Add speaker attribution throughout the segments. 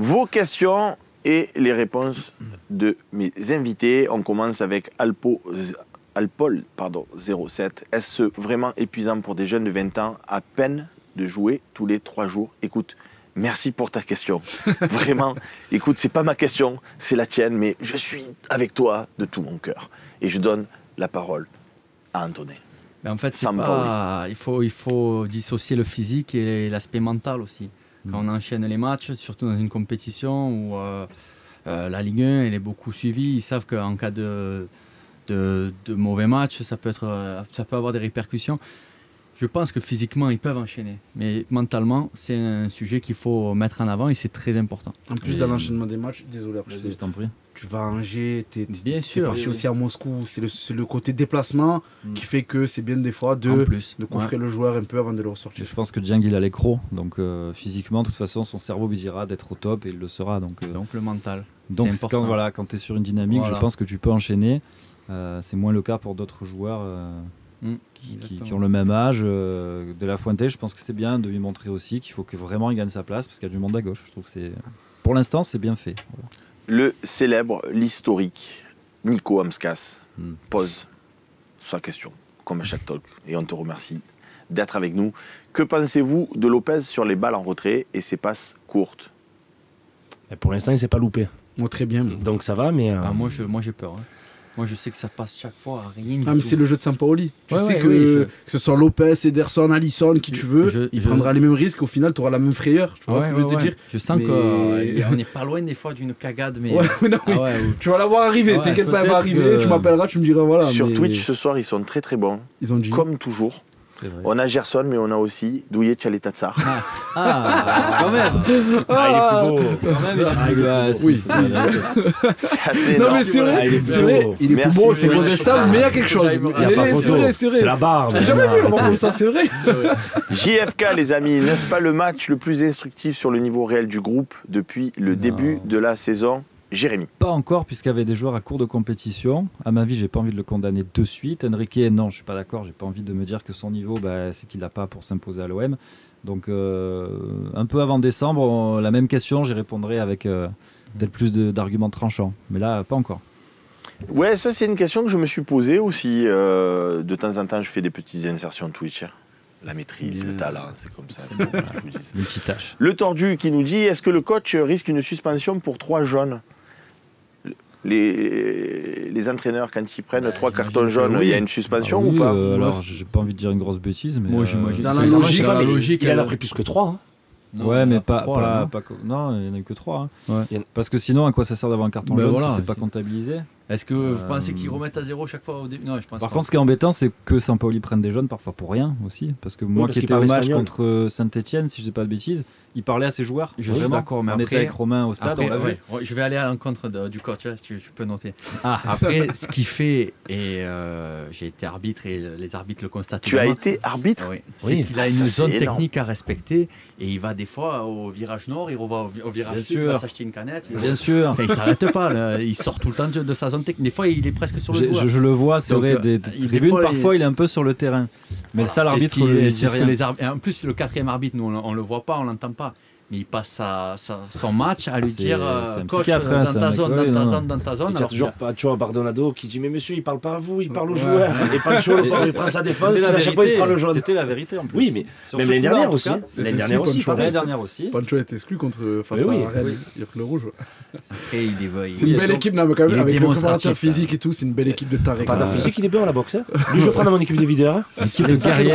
Speaker 1: Vos questions et les réponses de mes invités. On commence avec Alpol 07. Est-ce vraiment épuisant pour des jeunes de 20 ans à peine de jouer tous les 3 jours? Écoute, merci pour ta question. Vraiment, écoute, c'est pas ma question, c'est la tienne, mais je suis avec toi de tout mon cœur. Et je donne la parole à Antonin.
Speaker 2: Mais en fait, il faut dissocier le physique et l'aspect mental aussi. Quand on enchaîne les matchs, surtout dans une compétition où la Ligue 1 elle est beaucoup suivie, ils savent qu'en cas de mauvais match, ça peut avoir des répercussions. Je pense que physiquement, ils peuvent enchaîner. Mais mentalement, c'est un sujet qu'il faut mettre en avant et c'est très important.
Speaker 3: En plus, dans l'enchaînement des matchs, désolé, après, je t'en prie. Tu vas à Angers, t'es parti aussi à Moscou. C'est le côté déplacement qui fait que c'est bien des fois de coffrer le joueur un peu avant de le ressortir.
Speaker 4: Je pense que Dieng, il a l'écro. Donc physiquement, de toute façon, son cerveau lui dira d'être au top et il le sera. Donc
Speaker 2: le mental.
Speaker 4: Donc quand tu es sur une dynamique, je pense que tu peux enchaîner. C'est moins le cas pour d'autres joueurs qui ont le même âge. De La Fuente, je pense que c'est bien de lui montrer aussi qu'il faut que vraiment il gagne sa place parce qu'il y a du monde à gauche. Je trouve que pour l'instant, c'est bien fait. Voilà.
Speaker 1: Le célèbre, l'historique Nico Amskas pose sa question, comme à chaque talk, et on te remercie d'être avec nous. Que pensez-vous de Lopez sur les balles en retrait et ses passes courtes?
Speaker 5: Pour l'instant, il ne s'est pas loupé.
Speaker 3: Moi, très bien.
Speaker 5: Donc ça va, mais...
Speaker 2: Moi, j'ai peur. Moi, je sais que ça passe chaque fois à rien.
Speaker 3: Mais c'est le jeu de Sampaoli. Tu sais que ce soit Lopez, Ederson, Alisson, qui tu veux, il prendra les mêmes risques. Au final, tu auras la même frayeur. Tu vois ce que je veux te dire?
Speaker 2: Je sens qu'on n'est pas loin des fois d'une cagade. Mais...
Speaker 3: Tu vas la voir arriver. T'inquiète pas, elle va arriver. Tu m'appelleras, tu me diras voilà.
Speaker 1: Sur Twitch, ce soir, ils sont très très bons.
Speaker 3: Ils ont dit.
Speaker 1: Comme toujours. On a Gerson, mais on a aussi Douillet Tchaletatsar.
Speaker 2: Quand même.
Speaker 5: Il est plus beau.
Speaker 2: Quand même,
Speaker 3: oui.
Speaker 1: C'est assez énorme.
Speaker 3: Non, mais c'est vrai. Il est plus beau, c'est modestable, mais il y a quelque chose.
Speaker 5: C'est vrai. C'est la barbe.
Speaker 3: J'ai jamais vu un moment comme ça, c'est vrai.
Speaker 1: JFK, les amis, n'est-ce pas le match le plus instructif sur le niveau réel du groupe depuis le début de la saison? Jérémy.
Speaker 4: Pas encore, puisqu'il y avait des joueurs à court de compétition. À ma vie, j'ai pas envie de le condamner de suite. Enrique, non, je suis pas d'accord. J'ai pas envie de me dire que son niveau, c'est qu'il l'a pas pour s'imposer à l'OM. Donc, un peu avant décembre, la même question, j'y répondrai avec peut-être plus d'arguments tranchants. Mais là, pas encore.
Speaker 1: Ouais, ça, c'est une question que je me suis posée aussi. De temps en temps, je fais des petites insertions Twitch. La maîtrise, le talent, c'est comme ça.
Speaker 4: Une petite tâche.
Speaker 1: Le tordu qui nous dit, est-ce que le coach risque une suspension pour 3 jaunes? Les entraîneurs, quand ils prennent 3 cartons jaunes, il y a une suspension ou pas?
Speaker 4: Alors, j'ai pas envie de dire une grosse bêtise, mais
Speaker 2: moi, j'imagine.
Speaker 3: Dans la
Speaker 5: logique, il en a pris plus que 3. Hein.
Speaker 4: Non, ouais, mais pas non, il n'y en a eu que 3. Hein. Ouais. Parce que sinon, à quoi ça sert d'avoir un carton jaune si c'est pas comptabilisé?
Speaker 2: Est-ce que vous pensez qu'ils remettent à 0 chaque fois au début? Non, je pense
Speaker 4: Par contre, ce qui est embêtant, c'est que Sampaoli prenne des jaunes parfois pour rien aussi. Parce que moi qui étais au match contre Saint-Etienne, si je dis pas de bêtises, il parlait à ses joueurs.
Speaker 2: Je suis d'accord, mais
Speaker 4: on était avec Romain au stade.
Speaker 2: Je vais aller à l'encontre du coach, si tu peux noter. Après, ce qu'il fait, et j'ai été arbitre et les arbitres le constatent.
Speaker 1: Tu as été arbitre?
Speaker 2: Oui. C'est qu'il a une zone technique à respecter et il va des fois au virage nord, il va au virage sud, il va s'acheter une canette.
Speaker 4: Bien sûr.
Speaker 2: Enfin, il s'arrête pas, il sort tout le temps de sa zone technique. Des fois, il est presque sur le joueur.
Speaker 4: Je le vois, c'est vrai. Parfois, il est un peu sur le terrain. Mais ça, l'arbitre,
Speaker 2: en plus, le 4e arbitre, nous, on le voit pas, on l'entend pas. Mais il passe son match à lui dire coach, dans ta zone.
Speaker 5: Il y a toujours pas, tu vois, Bardonado qui dit mais monsieur, il parle pas à vous, il parle au joueur. Et pas le joueur, il prend sa défense, à chaque fois il prend le jaune.
Speaker 4: C'était la vérité en plus.
Speaker 5: Oui, mais même l'année dernière aussi. L'année dernière aussi.
Speaker 3: Pancho est exclu face à Rennes. Il a pris le rouge.
Speaker 2: C'est
Speaker 3: une belle équipe, mais quand même, avec le préparateur physique et tout, c'est une belle équipe de tarés.
Speaker 5: Le préparateur physique, il est bien à la boxe. Lui, je le prends dans mon équipe de videurs.
Speaker 4: Équipe de guerriers.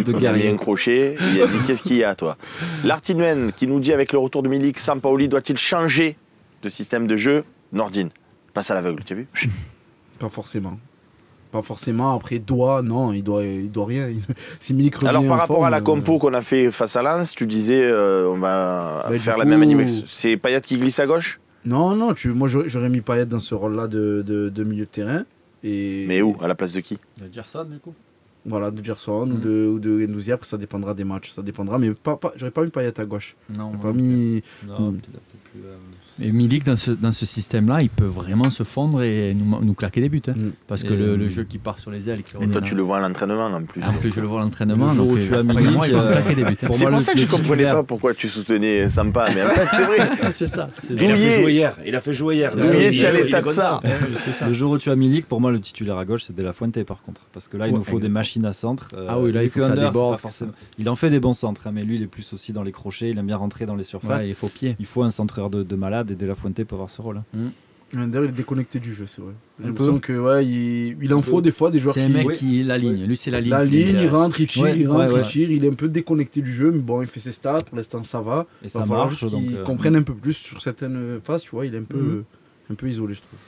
Speaker 1: Il y a un crochet, il a dit qu'est-ce qu'il y a toi? L'Artinmen qui nous dit avec le retour de Milik, Sampaoli doit-il changer de système de jeu? Nordine, passe à l'aveugle, tu as vu?
Speaker 3: Pas forcément. Pas forcément. Après, il doit rien. Si Milik revient
Speaker 1: alors par
Speaker 3: en
Speaker 1: rapport
Speaker 3: forme,
Speaker 1: à la compo qu'on a fait face à Lens, tu disais on va faire la même animation. C'est Payet qui glisse à gauche?
Speaker 3: Non, moi j'aurais mis Payet dans ce rôle-là de milieu de terrain.
Speaker 1: Mais où? À la place de qui?
Speaker 2: De Gerson, du coup.
Speaker 3: Voilà, de Gerson ou de Guendouzi. Après, ça dépendra des matchs. Ça dépendra, mais j'aurais pas mis Payet à gauche.
Speaker 2: Non.
Speaker 3: Pas mis.
Speaker 4: Non,
Speaker 2: Et Milik, dans ce système-là, il peut vraiment se fondre et nous claquer des buts. Parce que le jeu qui part sur les ailes...
Speaker 1: Et toi, tu le vois à l'entraînement en plus.
Speaker 2: En plus, je le vois à l'entraînement.
Speaker 4: Le jour où tu as Milik,
Speaker 2: il va claquer des buts.
Speaker 1: C'est pour ça que je ne comprenais pas pourquoi tu soutenais Sampa. Mais en fait, c'est vrai.
Speaker 2: C'est ça.
Speaker 5: Il a fait jouer hier.
Speaker 1: Douillet, tu as l'état de ça.
Speaker 4: Le jour où tu as Milik, pour moi, le titulaire à gauche, c'est De La Fuente, par contre. Parce que là, il nous faut des machines à centre.
Speaker 2: Ah oui, là, il faut que ça déborde.
Speaker 4: Il en fait des bons centres, mais lui, il est plus aussi dans les crochets. Il aime bien rentrer dans les surfaces.
Speaker 2: Il faut pied.
Speaker 4: Il faut un centreur de malade et De La Fuente peut avoir ce rôle.
Speaker 3: D'ailleurs, il est déconnecté du jeu, c'est vrai. J'ai l'impression que il en faut des fois des joueurs qui...
Speaker 2: C'est un mec qui la ligne. Lui, c'est la ligne.
Speaker 3: La ligne, il rentre, il tire, il tire. Il est un peu déconnecté du jeu, mais bon, il fait ses stats. Pour l'instant, ça va.
Speaker 4: Et ça marche.
Speaker 3: Donc, il comprenne un peu plus sur certaines phases, tu vois. Il est un peu isolé, je trouve.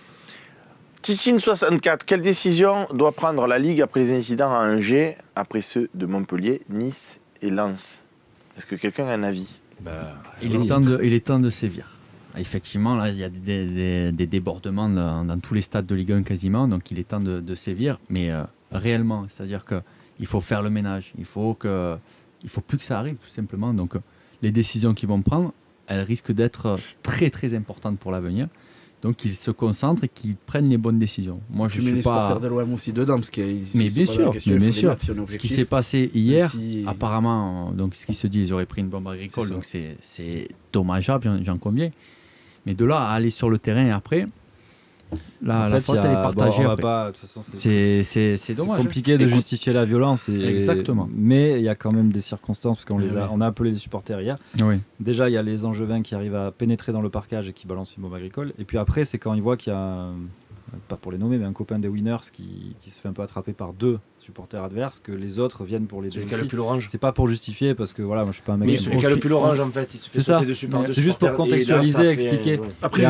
Speaker 1: Tichin64, quelle décision doit prendre la Ligue après les incidents à Angers, après ceux de Montpellier, Nice et Lens? Est-ce que quelqu'un a un avis?
Speaker 2: Il est temps de sévir. Effectivement, là, il y a des débordements dans tous les stades de Ligue 1 quasiment, donc il est temps de sévir, mais réellement, c'est-à-dire qu'il faut faire le ménage, il faut plus que ça arrive tout simplement. Donc les décisions qu'ils vont prendre, elles risquent d'être très très importantes pour l'avenir. Donc qu'ils se concentrent et qu'ils prennent les bonnes décisions. Moi, je mets les supporters
Speaker 3: de l'OM aussi dedans, parce
Speaker 2: mais bien sûr. Ce qui s'est passé hier, apparemment, donc ce qui se dit, ils auraient pris une bombe agricole, donc c'est dommageable, j'en conviens. Mais de là à aller sur le terrain après, la faute elle est partagée. C'est dommage.
Speaker 4: C'est compliqué de justifier la violence.
Speaker 2: Exactement.
Speaker 4: Mais il y a quand même des circonstances, parce qu'on a appelé les supporters hier.
Speaker 2: Oui.
Speaker 4: Déjà, il y a les Angevins qui arrivent à pénétrer dans le parcage et qui balancent une bombe agricole. Et puis après, c'est quand ils voient qu'il y a, pas pour les nommer, mais un copain des Winners qui se fait un peu attraper par deux supporters adverses, que les autres viennent pour les
Speaker 5: celui qui a le pull orange.
Speaker 4: C'est pas pour justifier, parce que voilà, moi je suis pas un mec.
Speaker 5: Mais celui qui a le pull orange, en fait, il se fait sauter dessus par deux.
Speaker 4: C'est juste pour contextualiser, expliquer.
Speaker 3: Après,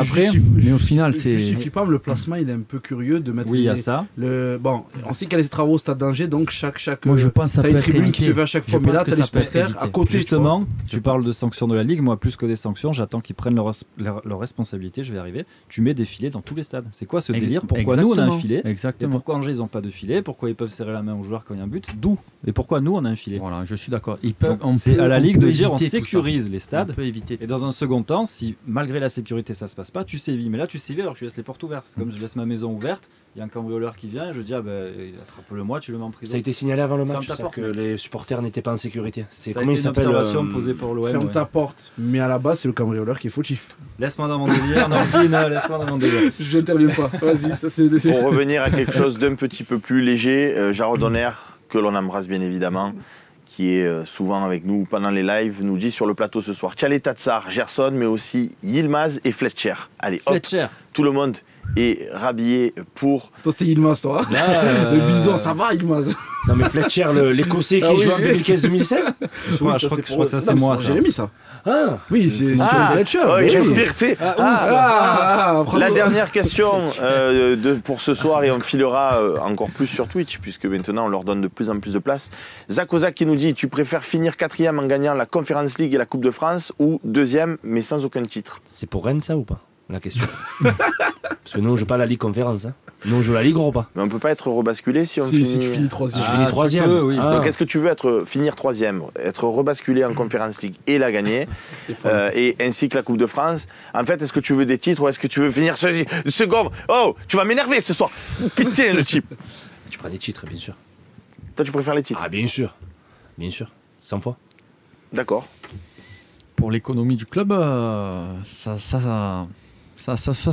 Speaker 2: mais au final,
Speaker 3: c'est. Je justifie pas, le placement, il est un peu curieux de mettre.
Speaker 4: Oui, il y a ça.
Speaker 3: Bon, on sait qu'il y a les travaux au Stade d'Angers, donc chaque.
Speaker 2: Moi, je pense que ça peut être
Speaker 3: tribune qui se fait à chaque fois, mais là, t'as les supporters à côté.
Speaker 4: Justement, tu parles de sanctions de la Ligue. Moi, plus que des sanctions, j'attends qu'ils prennent leurs responsabilités. Je vais y arriver. Tu mets des filets dans tous les stades. C'est quoi ce délire? Pourquoi nous on a un filet?
Speaker 2: Exactement.
Speaker 4: Et pourquoi Angers ils ont pas de filet? Pourquoi ils peuvent serrer la main aux joueurs quand il y a un but? D'où? Et pourquoi nous on a un filet?
Speaker 2: Voilà, je suis d'accord.
Speaker 4: C'est à la Ligue de dire on sécurise les stades.
Speaker 2: On peut éviter.
Speaker 4: Et dans un second temps, si malgré la sécurité ça se passe pas, tu sévis. Mais là tu sévis alors que tu laisses les portes ouvertes. C'est comme je laisse ma maison ouverte, il y a un cambrioleur qui vient et je dis attrape-le-moi, tu le mets en prison.
Speaker 5: Ça a été signalé avant le match que les supporters n'étaient pas en sécurité.
Speaker 4: C'est comment il s'appelle une observation posée pour l'OM.
Speaker 3: Ferme ta porte. Mais à la base c'est le cambrioleur qui est fautif.
Speaker 4: Laisse-moi dans mon délire, Nordine, laisse-moi dans mon délire.
Speaker 3: J'interviens pas. Vas-y, ça c'est.
Speaker 1: Pour revenir à quelque chose d'un petit peu plus léger, Jarod Donner, que l'on embrasse bien évidemment, qui est souvent avec nous pendant les lives, nous dit sur le plateau ce soir: Tchalé Tatsar, Gerson, mais aussi Yilmaz et Fletcher. Allez, hop, tout le monde est rhabillé pour...
Speaker 3: Toi c'est Yilmaz, toi. Là, le bison, ça va Yilmaz.
Speaker 5: Non mais Fletcher, l'Écossais qui joue en 2015-2016
Speaker 4: je crois que ça c'est moi.
Speaker 3: Jérémy ça.
Speaker 5: Ah
Speaker 3: oui, c'est Fletcher.
Speaker 1: Oui, j'inspire, tu sais. La dernière question pour ce soir, et on filera encore plus sur Twitch, puisque maintenant on leur donne de plus en plus de place. Zach Ozak qui nous dit: tu préfères finir 4e en gagnant la Conference League et la Coupe de France, ou 2e mais sans aucun titre?
Speaker 5: C'est pour Rennes ça ou pas, la question? Parce que nous on joue pas la Ligue Conférence, hein. Nous on joue la Ligue Europa.
Speaker 1: Mais on peut pas être rebasculé si on finit...
Speaker 3: Si tu finis 3e.
Speaker 5: Si je finis 3e,
Speaker 1: oui. Donc est-ce que tu veux finir 3e, être rebasculé en Conference League et la gagner, et ainsi que la Coupe de France? En fait, est-ce que tu veux des titres ou est-ce que tu veux finir second? Oh, tu vas m'énerver ce soir. Putain le type.
Speaker 5: Tu prends des titres, bien sûr.
Speaker 1: Toi tu préfères les titres?
Speaker 5: Ah bien sûr, 100 fois.
Speaker 1: D'accord.
Speaker 2: Pour l'économie du club, ça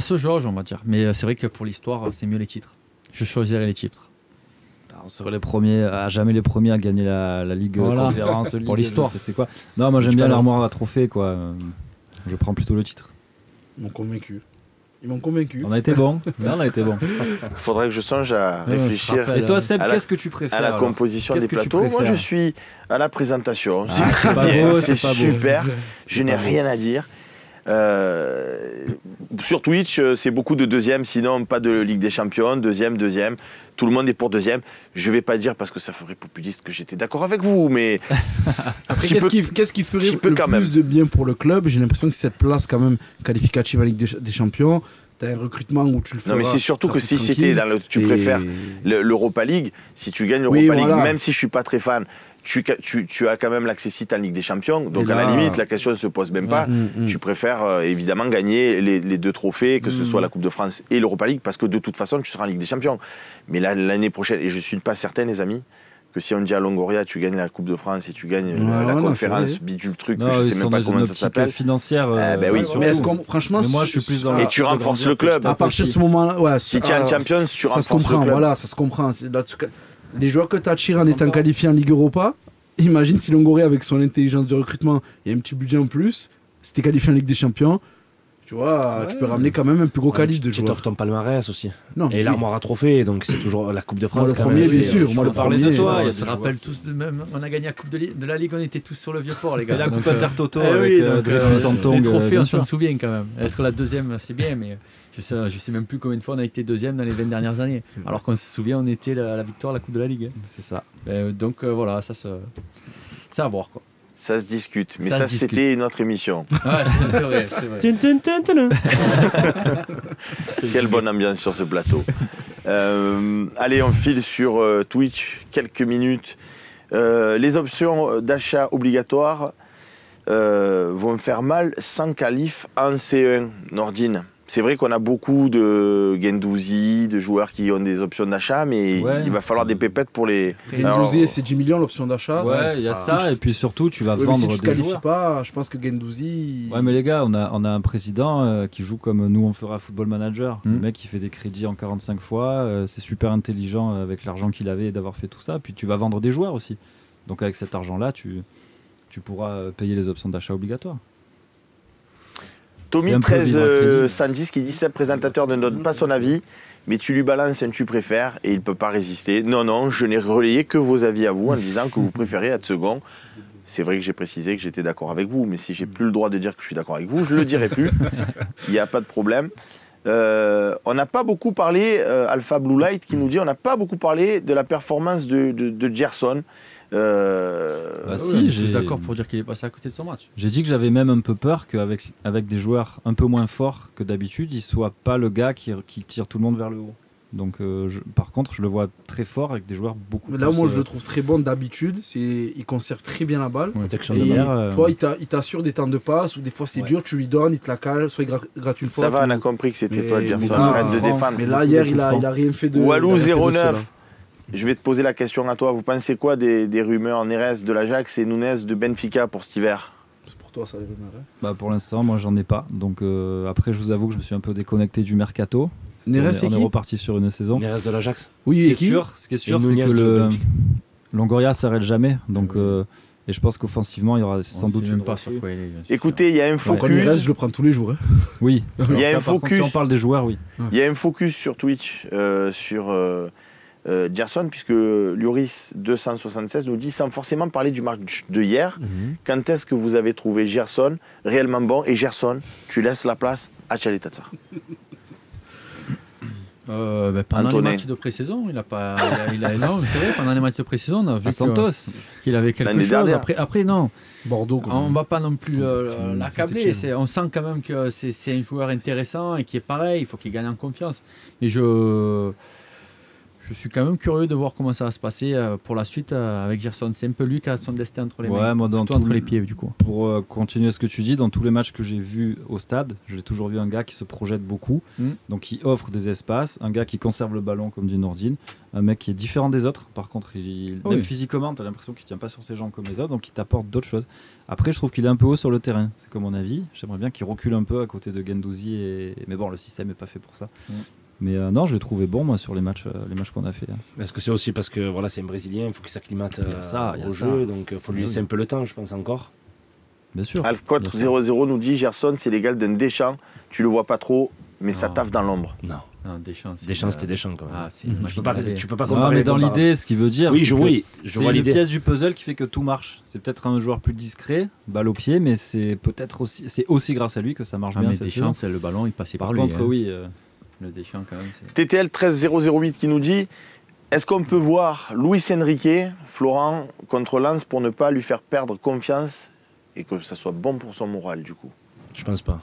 Speaker 2: se jauge, on va dire. Mais c'est vrai que pour l'histoire, c'est mieux les titres. Je choisirais les titres.
Speaker 4: On serait les premiers, à jamais les premiers à gagner la Ligue Conférence.
Speaker 2: Pour l'histoire.
Speaker 4: C'est quoi? Non, moi j'aime bien l'armoire à trophée, quoi. Je prends plutôt le titre.
Speaker 3: Ils m'ont convaincu.
Speaker 4: On a été bon.
Speaker 1: Faudrait que je songe à réfléchir.
Speaker 4: Et toi, Seb, qu'est-ce que tu préfères?
Speaker 1: À la composition des plateaux. Moi, je suis à la présentation.
Speaker 4: C'est
Speaker 1: super. Je n'ai rien à dire. Sur Twitch, c'est beaucoup de 2e, sinon pas de Ligue des Champions, 2e. Tout le monde est pour 2e. Je vais pas dire parce que ça ferait populiste que j'étais d'accord avec vous, mais
Speaker 3: après, qu'est-ce qui ferait le plus de bien pour le club? J'ai l'impression que cette place quand même qualificative en Ligue des Champions, t'as un recrutement où tu le fais.
Speaker 1: Non, mais c'est surtout que si c'était tu préfères l'Europa League, si tu gagnes l'Europa League, même si je suis pas très fan, tu as quand même l'accessite en Ligue des Champions. Donc à la limite, la question ne se pose même pas. Tu préfères évidemment gagner les 2 trophées, que ce soit la Coupe de France et l'Europa League, parce que de toute façon, tu seras en Ligue des Champions. Mais l'année prochaine, et je suis pas certain, les amis, que si on dit à Longoria, tu gagnes la Coupe de France et tu gagnes la conférence, bidule truc,
Speaker 4: non,
Speaker 1: je sais même pas comment ça s'appelle.
Speaker 4: Financière.
Speaker 1: Oui.
Speaker 3: Mais franchement,
Speaker 4: moi je suis plus dans
Speaker 1: et tu renforces le club.
Speaker 3: À partir de ce moment-là,
Speaker 1: si tu es en Champions, tu renforces le club.
Speaker 3: Voilà, ça se comprend. Les joueurs que tu attires en étant qualifié en Ligue Europa, imagine si Longoria, avec son intelligence de recrutement et un petit budget en plus, si t'es qualifié en Ligue des Champions, tu vois, tu peux ramener quand même un plus gros calibre de joueurs.
Speaker 5: Tu t'offres ton palmarès aussi.
Speaker 3: Non,
Speaker 5: et l'armoire à trophées, donc c'est toujours la Coupe de France.
Speaker 3: Moi, le premier, bien sûr.
Speaker 2: Moi, le premier de toi. On se rappelle tous de même. On a gagné la Coupe de la Ligue, on était tous sur le Vieux-Port, les gars.
Speaker 4: La Coupe Intertoto
Speaker 2: avec
Speaker 4: Dreyfus Santon.
Speaker 2: Les trophées, on s'en souvient quand même. Être la deuxième, c'est bien, mais je sais même plus combien de fois on a été deuxième dans les 20 dernières années. Alors qu'on se souvient, on était la victoire à la Coupe de la Ligue.
Speaker 4: C'est ça.
Speaker 2: Donc voilà, c'est à voir, quoi.
Speaker 1: Ça se discute, mais ça c'était une autre émission.
Speaker 2: Ah, c'est vrai.
Speaker 1: Quelle bonne ambiance sur ce plateau. Allez, on file sur Twitch, quelques minutes. Les options d'achat obligatoires vont faire mal sans qualif en C1, Nordine. C'est vrai qu'on a beaucoup de Guendouzi, de joueurs qui ont des options d'achat, mais il va falloir des pépettes pour les...
Speaker 3: Guendouzi, c'est 10 millions l'option d'achat.
Speaker 4: Ouais, il y a ça, et puis surtout, tu vas vendre
Speaker 3: si tu
Speaker 4: des
Speaker 3: te qualifies
Speaker 4: joueurs.
Speaker 3: pas, je pense que Guendouzi...
Speaker 4: Ouais, mais les gars, on a un président qui joue comme nous on ferait à Football Manager. Le mec, il fait des crédits en 45 fois, c'est super intelligent avec l'argent qu'il avait d'avoir fait tout ça. Puis tu vas vendre des joueurs aussi. Donc avec cet argent-là, tu pourras payer les options d'achat obligatoires.
Speaker 1: Tommy 13 110 qui dit ce présentateur ne donne pas son avis, mais tu lui balances un tu préfères et il ne peut pas résister. Non, je n'ai relayé que vos avis à vous en disant que vous préférez être second. C'est vrai que j'ai précisé que j'étais d'accord avec vous, mais si j'ai plus le droit de dire que je suis d'accord avec vous, je ne le dirai plus. Il n'y a pas de problème. On n'a pas beaucoup parlé, Alpha Blue Light qui nous dit on n'a pas beaucoup parlé de la performance de Gerson.
Speaker 2: Si, je suis d'accord pour dire qu'il est passé à côté de son match.
Speaker 4: J'ai dit que j'avais même un peu peur qu'avec des joueurs un peu moins forts que d'habitude, il ne soit pas le gars qui tire tout le monde vers le haut. Donc, par contre, je le vois très fort avec des joueurs beaucoup plus...
Speaker 3: Là, moi, je le trouve très bon d'habitude. Il conserve très bien la balle.
Speaker 4: Protection
Speaker 3: de
Speaker 4: derrière.
Speaker 3: Tu vois, il t'assure des temps de passe, ou des fois c'est dur, tu lui donnes, il te la cale, soit il gratte une fois.
Speaker 1: Ça va, on a compris que c'était toi, Gerson. Arrête de défendre.
Speaker 3: Mais là, hier, il a rien fait de...
Speaker 1: Walou 09. Je vais te poser la question à toi. Vous pensez quoi des rumeurs Neres de l'Ajax et Nunes de Benfica pour cet hiver?
Speaker 3: C'est pour toi, ça, les rumeurs.
Speaker 4: Pour l'instant, moi, j'en ai pas. Donc après, je vous avoue que je me suis un peu déconnecté du mercato.
Speaker 3: Neres, c'est qui?
Speaker 4: On est reparti sur une saison.
Speaker 5: Neres de l'Ajax.
Speaker 4: Oui, ce qui est sûr, c'est que le Longoria s'arrête jamais. Donc, et je pense qu'offensivement, il y aura sans doute une
Speaker 2: pas sur quoi il est.
Speaker 1: Écoutez, il y a un focus.
Speaker 3: Neres, je le prends tous les jours.
Speaker 4: Oui.
Speaker 1: Il y a un focus.
Speaker 4: Si on parle des joueurs, oui.
Speaker 1: Il y a un focus sur Twitch sur Gerson, puisque Lloris 276 nous dit, sans forcément parler du match de hier, quand est-ce que vous avez trouvé Gerson réellement bon? Et Gerson, tu laisses la place à Tchaletaza.
Speaker 2: Pendant les matchs de pré-saison, il a pas. Non, c'est vrai, pendant les matchs de pré-saison, on a vu
Speaker 4: Santos
Speaker 2: qu'il avait quelque chose. Après, non.
Speaker 3: Bordeaux,
Speaker 2: on ne va pas non plus l'accabler. On sent quand même que c'est un joueur intéressant et qui est pareil. Il faut qu'il gagne en confiance. Mais je suis quand même curieux de voir comment ça va se passer pour la suite avec Gerson. C'est un peu lui qui a son destin entre les mains,
Speaker 4: moi,
Speaker 2: entre les pieds du coup.
Speaker 4: Pour continuer ce que tu dis, dans tous les matchs que j'ai vus au stade, j'ai toujours vu un gars qui se projette beaucoup, donc qui offre des espaces, un gars qui conserve le ballon comme dit Nordine, un mec qui est différent des autres. Par contre, même physiquement, tu as l'impression qu'il ne tient pas sur ses jambes comme les autres, donc il t'apporte d'autres choses. Après, je trouve qu'il est un peu haut sur le terrain. C'est comme mon avis. J'aimerais bien qu'il recule un peu à côté de Guendouzi. Mais bon, le système n'est pas fait pour ça. Mais non, je l'ai trouvé bon moi sur les matchs qu'on a fait.
Speaker 5: Est-ce que c'est aussi parce que voilà, c'est un Brésilien, il faut qu'il s'acclimate au jeu, donc il faut lui laisser un peu le temps, je pense encore.
Speaker 4: Bien sûr.
Speaker 1: Alfcot 00 nous dit Gerson, c'est l'égal d'un Deschamps. Tu le vois pas trop, mais ça taffe dans l'ombre.
Speaker 5: Non.
Speaker 2: Deschamps,
Speaker 5: c'était Deschamps quand même.
Speaker 2: Ah,
Speaker 5: tu peux pas comparer.
Speaker 4: Mais dans l'idée, ce qu'il veut dire,
Speaker 5: je vois
Speaker 4: l'idée. Pièce du puzzle qui fait que tout marche. C'est peut-être un joueur plus discret, balle au pied, mais c'est aussi grâce à lui que ça marche bien.
Speaker 2: Mais Deschamps, c'est le ballon, il passait par lui.
Speaker 4: Par contre, oui.
Speaker 2: Le Deschamps quand même.
Speaker 1: TTL 13008 qui nous dit est-ce qu'on peut voir Luis Enrique, Florent, contre Lens pour ne pas lui faire perdre confiance et que ça soit bon pour son moral du coup?
Speaker 5: Je pense pas.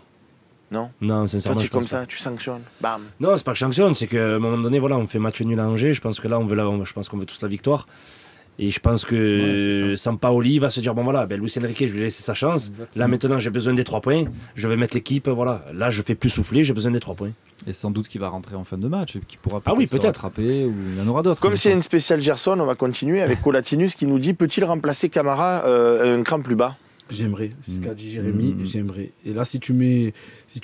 Speaker 1: Non,
Speaker 5: Non, sincèrement,
Speaker 1: toi, tu
Speaker 5: je
Speaker 1: es comme
Speaker 5: pense pas.
Speaker 1: ça, tu sanctionnes. Bam.
Speaker 5: Non, c'est pas que je sanctionne, c'est qu'à un moment donné, voilà, on fait match nul à Angers. Je pense que là, je pense qu'on veut tous la victoire. Et je pense que Sampaoli va se dire, bon voilà, Luis Enrique, je vais lui laisser sa chance. Là maintenant, j'ai besoin des 3 points. Je vais mettre l'équipe, voilà. Là, je fais plus souffler, j'ai besoin des 3 points.
Speaker 4: Et sans doute qu'il va rentrer en fin de match et qu'il pourra
Speaker 5: peut-être.
Speaker 4: se rattraper, ou il y en aura d'autres.
Speaker 1: Comme s'il y a une spéciale Gerson, on va continuer avec Colatinus qui nous dit, peut-il remplacer Camara un cran plus bas?
Speaker 3: J'aimerais, c'est ce qu'a dit Jérémy, j'aimerais. Et là, si tu mets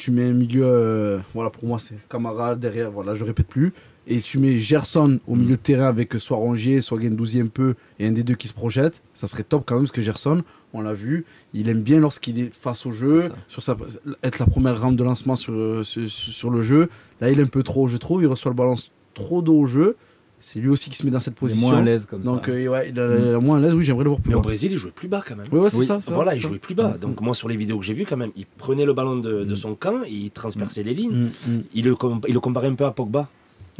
Speaker 3: un milieu, voilà, pour moi, c'est Camara derrière, voilà, je répète plus. Et tu mets Gerson au milieu de terrain avec soit Rongier, soit Guendouzi un peu, et un des deux qui se projette, ça serait top quand même, parce que Gerson, on l'a vu, il aime bien lorsqu'il est face au jeu, être la première rampe de lancement sur le jeu. Là, il est un peu trop, je trouve, il reçoit le ballon trop dos au jeu. C'est lui aussi qui se met dans cette position.
Speaker 4: Il est moins à l'aise comme
Speaker 3: donc,
Speaker 4: ça.
Speaker 3: Ouais, il est moins à l'aise, oui, j'aimerais le voir plus
Speaker 5: Mais
Speaker 3: bas.
Speaker 5: au Brésil, il jouait plus bas quand même.
Speaker 3: Ouais, c'est ça.
Speaker 5: Voilà, il jouait plus bas. Donc moi, sur les vidéos que j'ai vues quand même, il prenait le ballon de son camp, il transperçait les lignes, il le comparait un peu à Pogba.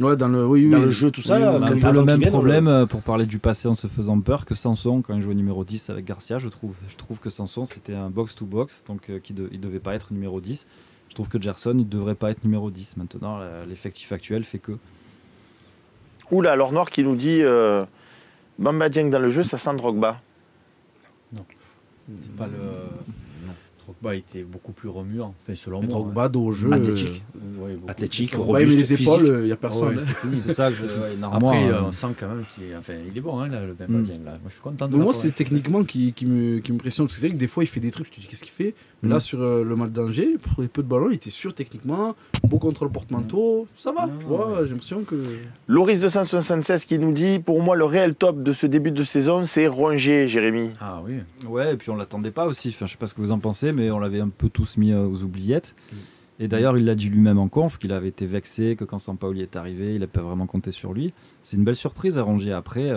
Speaker 3: Ouais, dans le
Speaker 5: jeu, tout ça.
Speaker 4: On a un peu le même problème, pour parler du passé en se faisant peur, que Sanson, quand il jouait numéro 10 avec Garcia, je trouve. Je trouve que Sanson, c'était un box-to-box, donc il devait pas être numéro 10. Je trouve que Gerson, il devrait pas être numéro 10. Maintenant, l'effectif actuel fait que...
Speaker 1: Oula, alors Noir qui nous dit Bamba Dieng dans le jeu, ça sent Drogba.
Speaker 2: Non. C'est pas le. Drogba était beaucoup plus remuant, enfin, selon moi.
Speaker 3: Drogba dos au jeu.
Speaker 5: Athlétique.
Speaker 3: Athlétique,
Speaker 5: robuste,
Speaker 3: mais les épaules, il n'y a
Speaker 2: Ouais,
Speaker 3: personne.
Speaker 2: c'est fini.
Speaker 4: C'est ça que
Speaker 2: Après, on sent quand même qu'il est bon, hein, là, le Bamba Dieng. Là. Moi, je suis content de
Speaker 3: Moi, c'est techniquement qui m'impressionne. Parce que c'est vrai que des fois, il fait des trucs, je te dis, qu'est-ce qu'il fait? Mais là, sur le match d'Angers, pour les peu de ballons, il était sûr techniquement. Beau contrôle porte-manteau, ça va, tu vois. J'ai l'impression que.
Speaker 1: Loris 276 qui nous dit pour moi, le réel top de ce début de saison, c'est Rongier, Jérémy.
Speaker 2: Ah oui.
Speaker 4: Ouais, et puis on l'attendait pas aussi. Enfin, je sais pas ce que vous en pensez, mais on l'avait un peu tous mis aux oubliettes. Et d'ailleurs, il l'a dit lui-même en conf qu'il avait été vexé, que quand Sampaoli est arrivé, il n'a pas vraiment compté sur lui. C'est une belle surprise à Rongier. Après,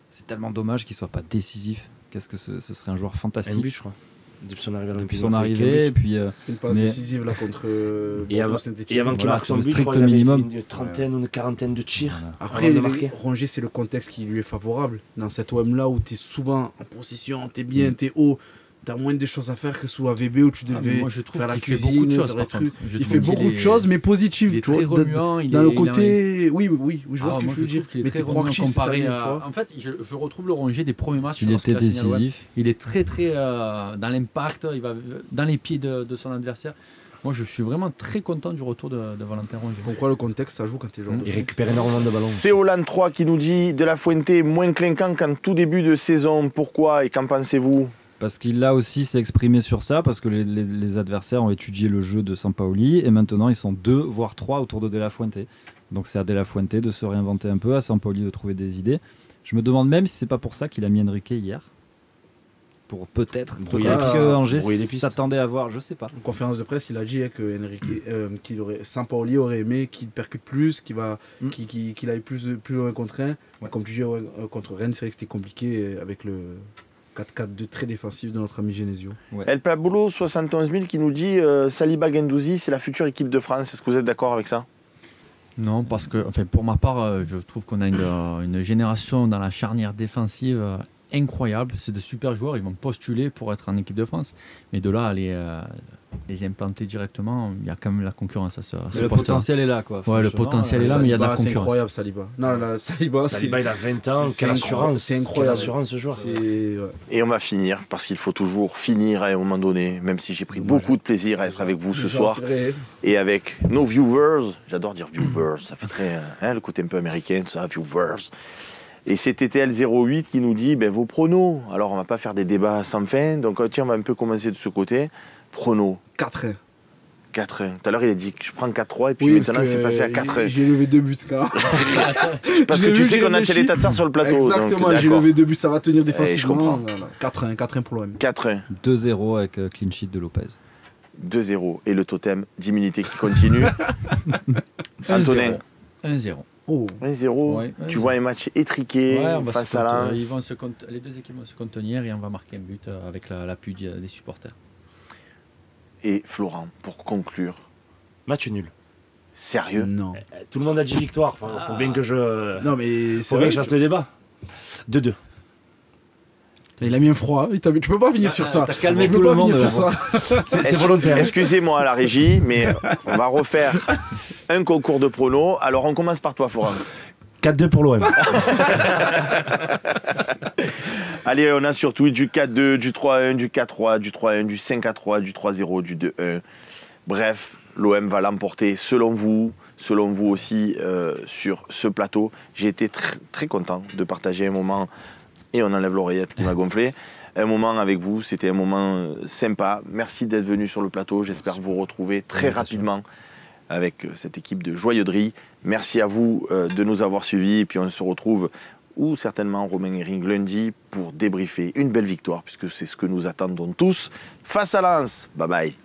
Speaker 4: c'est tellement dommage qu'il soit pas décisif. Qu'est-ce que ce serait un joueur fantastique.
Speaker 5: Un but, je crois.
Speaker 4: Depuis son arrivée, et puis
Speaker 3: une passe décisive là contre
Speaker 5: et avant qu'il marque son but,
Speaker 4: strict
Speaker 5: je crois,
Speaker 4: minimum.
Speaker 5: Il avait fait une trentaine ou une quarantaine de tirs.
Speaker 3: Voilà. Après, Rongier, c'est le contexte qui lui est favorable. Dans cet OM là où tu es souvent en possession, tu es bien, tu es haut, tu as moins de choses à faire que sous AVB où tu devais faire la cuisine, faire les trucs. Il fait beaucoup de choses, mais positives.
Speaker 2: Il est très remuant.
Speaker 3: Dans le côté. Oui, je vois ce que je veux dire.
Speaker 2: Mais t'es proactif comparé à. En fait, je retrouve le Rongier des premiers matchs.
Speaker 4: Il était décisif.
Speaker 2: Il est très dans l'impact, il va dans les pieds de son adversaire. Moi, je suis vraiment très content du retour de Valentin Rongier.
Speaker 3: Pourquoi le contexte, ça joue quand t'es joueur.
Speaker 5: Il récupère énormément de ballons.
Speaker 1: C'est Hollande 3 qui nous dit De La Fuente moins clinquant qu'en tout début de saison. Pourquoi et qu'en pensez-vous?
Speaker 4: Parce qu'il là aussi s'est exprimé sur ça, parce que les adversaires ont étudié le jeu de Sampaoli, et maintenant ils sont 2 voire 3 autour de La Fuente. Donc c'est à De La Fuente de se réinventer un peu, à Sampaoli de trouver des idées. Je me demande même si c'est pas pour ça qu'il a mis Enrique hier. Pour peut-être que Angers s'attendait à voir, je sais pas.
Speaker 3: En conférence de presse, il a dit que Sampaoli aurait aimé qu'il percute plus, qu'il aille plus loin contre un. Ouais. Comme tu dis, contre Rennes, c'est vrai que c'était compliqué avec le 4-4-2 très défensif de notre ami Genesio.
Speaker 1: Ouais. El Pablo 71 000 qui nous dit Saliba Guendouzi, c'est la future équipe de France. Est-ce que vous êtes d'accord avec ça?
Speaker 2: Non, parce que pour ma part, je trouve qu'on a une génération dans la charnière défensive incroyable. C'est de super joueurs, ils vont postuler pour être en équipe de France. Mais de là à les implanter directement, il y a quand même la concurrence à ce
Speaker 4: le potentiel est là, quoi.
Speaker 2: Ouais, le potentiel est là, mais il y a de la concurrence.
Speaker 3: C'est incroyable, Saliba. Non, Saliba,
Speaker 5: il a 20 ans, quelle assurance.
Speaker 3: C'est incroyable.
Speaker 5: Quelle assurance, ce joueur.
Speaker 1: Et on va finir, parce qu'il faut toujours finir à un moment donné, même si j'ai pris beaucoup de plaisir à être avec vous ce soir. Et avec nos viewers, j'adore dire viewers, ça fait très le côté un peu américain, tout ça, viewers. Et c'est TTL08 qui nous dit vos pronos. Alors on va pas faire des débats sans fin, donc tiens, on va un peu commencer de ce côté. Pronos.
Speaker 3: 4-1.
Speaker 1: 4-1. Tout à l'heure il a dit que je prends 4-3 et puis maintenant c'est passé à 4-1.
Speaker 3: J'ai levé 2 buts quand même.
Speaker 1: Parce que tu sais qu'on a Télétatsar sur le plateau.
Speaker 3: Exactement, j'ai levé 2 buts, ça va tenir défensivement.
Speaker 1: Je comprends.
Speaker 3: 4-1 pour l'OM.
Speaker 1: 4-1.
Speaker 4: 2-0 avec clean sheet de Lopez.
Speaker 1: 2-0. Et le totem d'immunité qui continue. Antonin.
Speaker 2: 1-0.
Speaker 3: Oh.
Speaker 1: 1-0, ouais, tu vois un match étriqué face à Lens.
Speaker 2: Les deux équipes vont se contenir et on va marquer un but avec l'appui des supporters.
Speaker 1: Et Florent, pour conclure.
Speaker 5: Match nul.
Speaker 1: Sérieux?
Speaker 3: Non.
Speaker 5: Tout le monde a dit victoire. Faut bien que je.
Speaker 3: Non, mais
Speaker 5: faut bien que je fasse le débat. 2-2.
Speaker 3: Il a mis un froid. Tu peux pas venir sur ça.
Speaker 5: T'as calmé
Speaker 3: Tu peux
Speaker 5: tout
Speaker 3: pas
Speaker 5: le monde.
Speaker 3: venir sur ça.
Speaker 5: C'est volontaire.
Speaker 1: Excusez-moi la régie, mais on va refaire un concours de pronos. Alors on commence par toi, Florent.
Speaker 5: 4-2 pour l'OM.
Speaker 1: Allez, on a surtout du 4-2, du 3-1, du 4-3, du 3-1, du 5-3, du 3-0, du 2-1. Bref, l'OM va l'emporter selon vous aussi sur ce plateau. J'ai été très content de partager un moment, et on enlève l'oreillette qui m'a gonflé, un moment avec vous. C'était un moment sympa. Merci d'être venu sur le plateau. J'espère vous retrouver très rapidement avec cette équipe de Joyeuderie. Merci à vous de nous avoir suivis. Et puis on se retrouve, ou certainement Romain Hering lundi, pour débriefer une belle victoire, puisque c'est ce que nous attendons tous face à Lens. Bye bye.